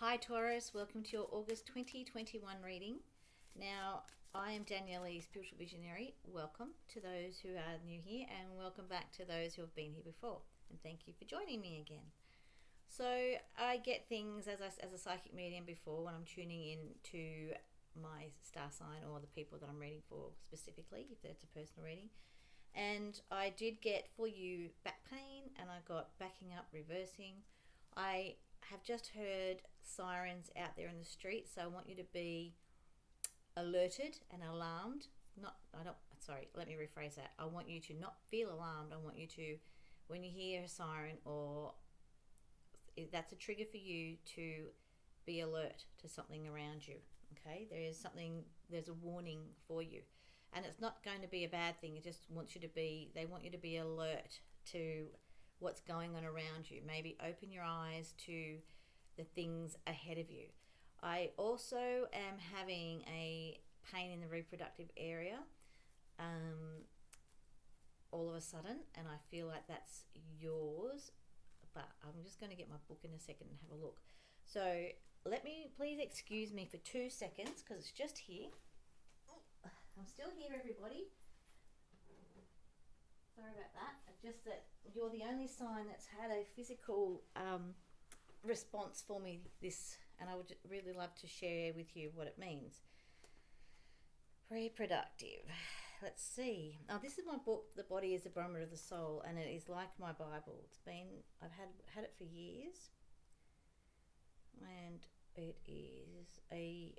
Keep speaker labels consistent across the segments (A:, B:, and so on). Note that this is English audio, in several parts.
A: Hi Taurus, welcome to your August 2021 reading. Now, I am Danielle, Spiritual Visionary. Welcome to those who are new here and welcome back to those who have been here before. And thank you for joining me again. So, I get things as a psychic medium before when I'm tuning in to my star sign or the people that I'm reading for specifically, if that's a personal reading. And I did get for you back pain, and I got backing up, reversing. I have just heard sirens out there in the street, so I want you to be alerted and alarmed. Let me rephrase that. I want you to not feel alarmed. I want you to, when you hear a siren or if that's a trigger for you, to be alert to something around you. Okay, there's a warning for you. And it's not going to be a bad thing. They want you to be alert to what's going on around you. Maybe open your eyes to the things ahead of you. I also am having a pain in the reproductive area all of a sudden, and I feel like that's yours. But I'm just going to get my book in a second and have a look. So please excuse me for 2 seconds because it's just here. I'm still here, everybody. Sorry about that. It's just that you're the only sign that's had a physical response for me and I would really love to share with you what it means. Reproductive. Let's see. Oh, this is my book, The Body is the Barometer of the Soul, and it is like my Bible. I've had it for years, and it is a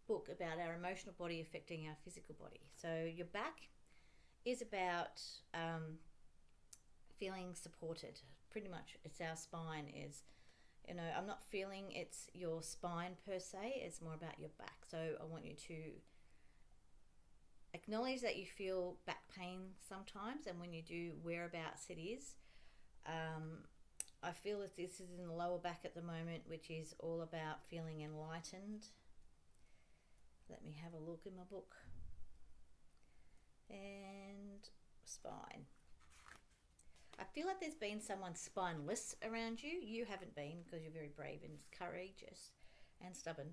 A: book about our emotional body affecting our physical body. So your back is about feeling supported. Pretty much, it's our spine is, I'm not feeling it's your spine per se, it's more about your back. So I want you to acknowledge that you feel back pain sometimes, and when you do, whereabouts it is. I feel that this is in the lower back at the moment, which is all about feeling enlightened. Let me have a look in my book. And spine. I feel like there's been someone spineless around you. You haven't been, because you're very brave and courageous and stubborn.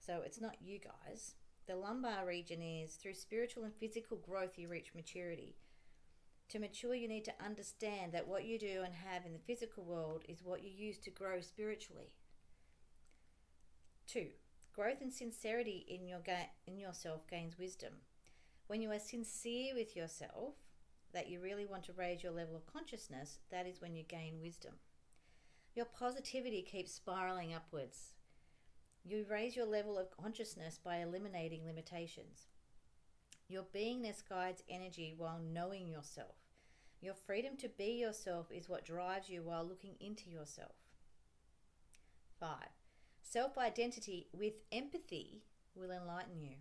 A: So it's not you guys. The lumbar region is through spiritual and physical growth you reach maturity. To mature, you need to understand that what you do and have in the physical world is what you use to grow spiritually. 2. Growth and sincerity in yourself gains wisdom. When you are sincere with yourself, that you really want to raise your level of consciousness, that is when you gain wisdom. Your positivity keeps spiraling upwards. You raise your level of consciousness by eliminating limitations. Your beingness guides energy while knowing yourself. Your freedom to be yourself is what drives you while looking into yourself. 5. Self-identity with empathy will enlighten you.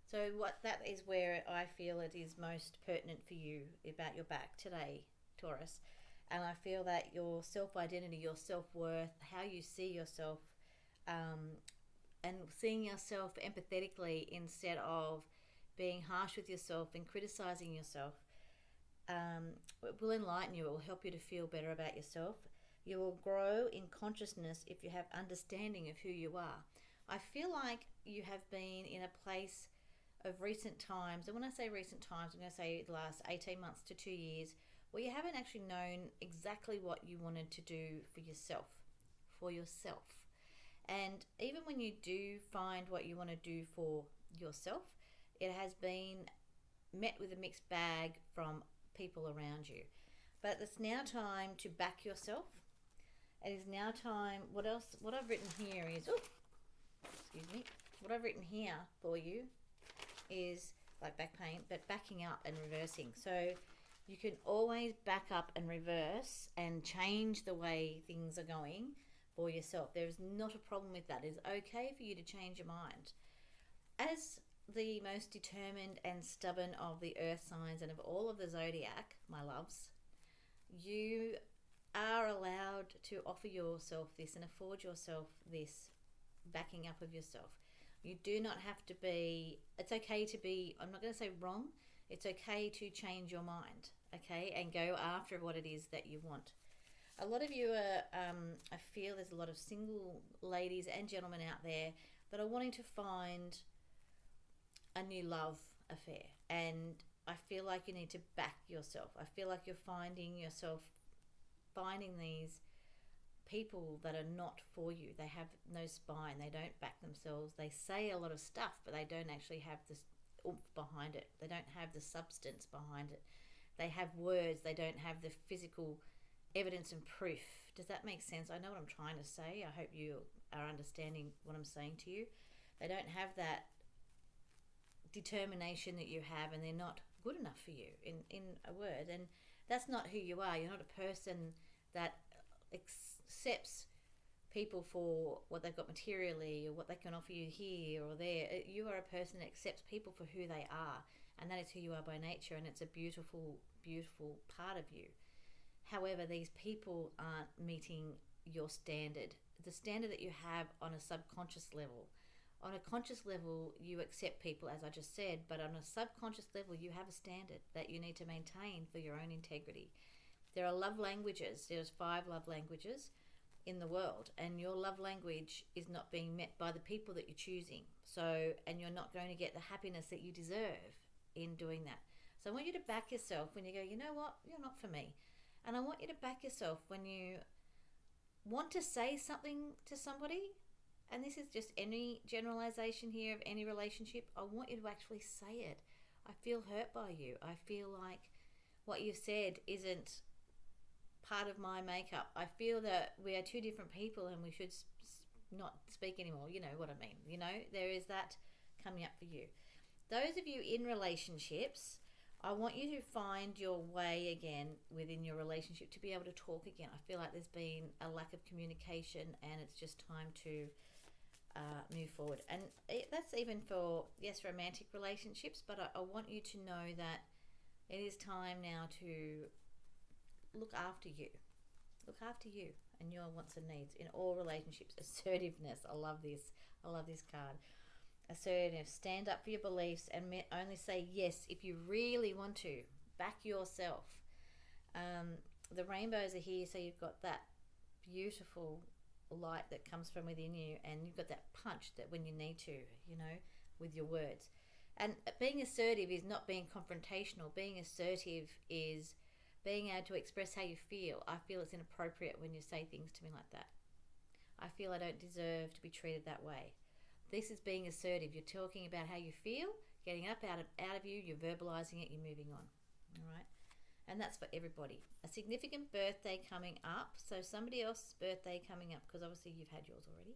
A: So that is where I feel it is most pertinent for you about your back today, Taurus. And I feel that your self-identity, your self-worth, how you see yourself, and seeing yourself empathetically instead of being harsh with yourself and criticizing yourself, it will enlighten you. It will help you to feel better about yourself. You will grow in consciousness if you have understanding of who you are. I feel like you have been in a place of recent times, and when I say recent times, I'm going to say the last 18 months to 2 years, where you haven't actually known exactly what you wanted to do for yourself. And even when you do find what you want to do for yourself, it has been met with a mixed bag from people around you. But it's now time to back yourself. It is now time. What I've written here is, what I've written here for you is like back pain, but backing up and reversing. So you can always back up and reverse and change the way things are going for yourself. There is not a problem with that. It's okay for you to change your mind. As the most determined and stubborn of the earth signs and of all of the zodiac, my loves, you are allowed to offer yourself this and afford yourself this backing up of yourself. You do not have to be, it's okay to be, I'm not going to say wrong, it's okay to change your mind, okay, and go after what it is that you want. A lot of you are, I feel there's a lot of single ladies and gentlemen out there that are wanting to find a new love affair. And I feel like you need to back yourself. I feel like you're finding yourself finding these people that are not for you. They have no spine. They don't back themselves. They say a lot of stuff, but they don't actually have this oomph behind it. They don't have the substance behind it. They have words. They don't have the physical evidence and proof. Does that make sense? I know what I'm trying to say. I hope you are understanding what I'm saying to you. They don't have that determination that you have, and they're not good enough for you in a word. And that's not who you are. You're not a person that accepts people for what they've got materially or what they can offer you here or there. You are a person that accepts people for who they are, and that is who you are by nature, and it's a beautiful, beautiful part of you. However, these people aren't meeting your standard, the standard that you have on a subconscious level. On a conscious level, you accept people, as I just said, but on a subconscious level, you have a standard that you need to maintain for your own integrity. There are love languages. There's 5 love languages in the world, and your love language is not being met by the people that you're choosing. So, and you're not going to get the happiness that you deserve in doing that. So I want you to back yourself when you go, you know what, you're not for me. And I want you to back yourself when you want to say something to somebody. And this is just any generalization here of any relationship. I want you to actually say it. I feel hurt by you. I feel like what you've said isn't part of my makeup. I feel that we are 2 different people and we should not speak anymore. You know what I mean. You know, there is that coming up for you. Those of you in relationships, I want you to find your way again within your relationship to be able to talk again. I feel like there's been a lack of communication, and it's just time to move forward. And that's even for, yes, romantic relationships, but I want you to know that it is time now to look after you. Look after you and your wants and needs in all relationships. Assertiveness. I love this. I love this card. Assertive. Stand up for your beliefs and only say yes if you really want to. Back yourself. The rainbows are here, so you've got that beautiful light that comes from within you, and you've got that punch that when you need to, you know, with your words. And being assertive is not being confrontational. Being assertive is being able to express how you feel. I feel it's inappropriate when you say things to me like that. I feel I don't deserve to be treated that way. This is being assertive. You're talking about how you feel, getting up out of you, you're verbalizing it, you're moving on. All right? And that's for everybody. A significant birthday coming up. So somebody else's birthday coming up, because obviously you've had yours already.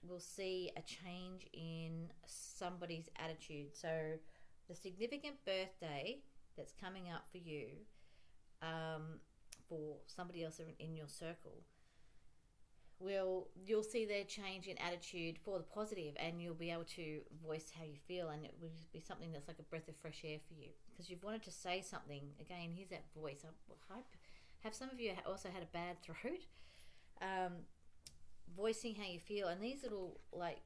A: We'll see a change in somebody's attitude. So the significant birthday that's coming up for you, for somebody else in your circle, you'll see their change in attitude for the positive, and you'll be able to voice how you feel, and it will be something that's like a breath of fresh air for you, because you've wanted to say something. Again, here's that voice. I hope, have some of you also had a bad throat? Voicing how you feel, and these little, like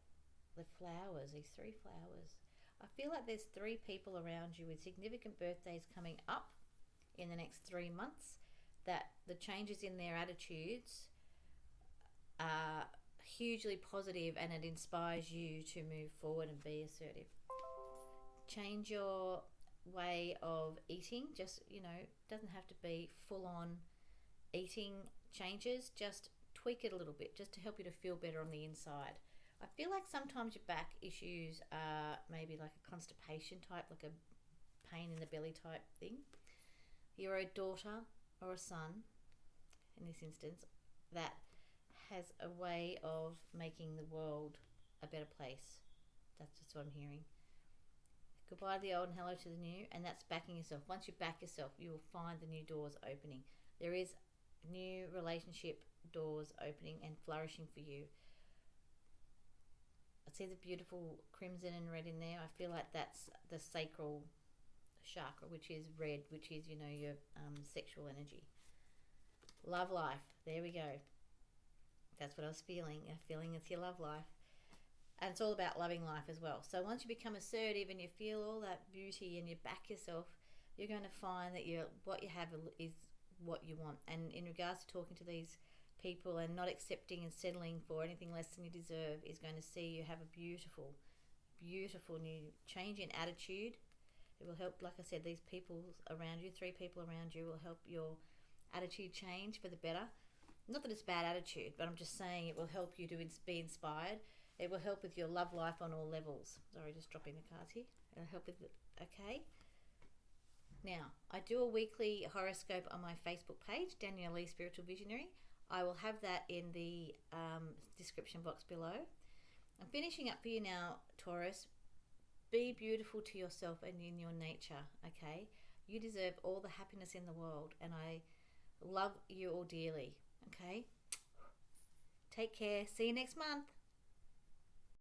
A: the flowers, these 3 flowers. I feel like there's 3 people around you with significant birthdays coming up in the next 3 months, that the changes in their attitudes are hugely positive, and it inspires you to move forward and be assertive. Change your way of eating. Just, you know, doesn't have to be full on eating changes. Just tweak it a little bit, just to help you to feel better on the inside. I feel like sometimes your back issues are maybe like a constipation type, like a pain in the belly type thing. You're a daughter or a son, in this instance, that has a way of making the world a better place. That's just what I'm hearing. Goodbye to the old and hello to the new, and that's backing yourself. Once you back yourself, you will find the new doors opening. There is new relationship doors opening and flourishing for you. I see the beautiful crimson and red in there. I feel like that's the sacral chakra, which is red, which is, you know, your sexual energy. Love life. There we go. That's what I was feeling. I'm feeling it's your love life. And it's all about loving life as well. So once you become assertive and you feel all that beauty and you back yourself, you're going to find that what you have is what you want. And in regards to talking to these people and not accepting and settling for anything less than you deserve, is going to see you have a beautiful, beautiful new change in attitude. It will help, like I said, these people around you, 3 people around you, will help your attitude change for the better. Not that it's bad attitude, but I'm just saying it will help you to be inspired. It will help with your love life on all levels. Sorry, just dropping the cards here. It'll help with it. Okay. Now, I do a weekly horoscope on my Facebook page, Danielle Spiritual Visionary. I will have that in the description box below. I'm finishing up for you now, Taurus. Be beautiful to yourself and in your nature, okay? You deserve all the happiness in the world, and I love you all dearly, okay? Take care. See you next month.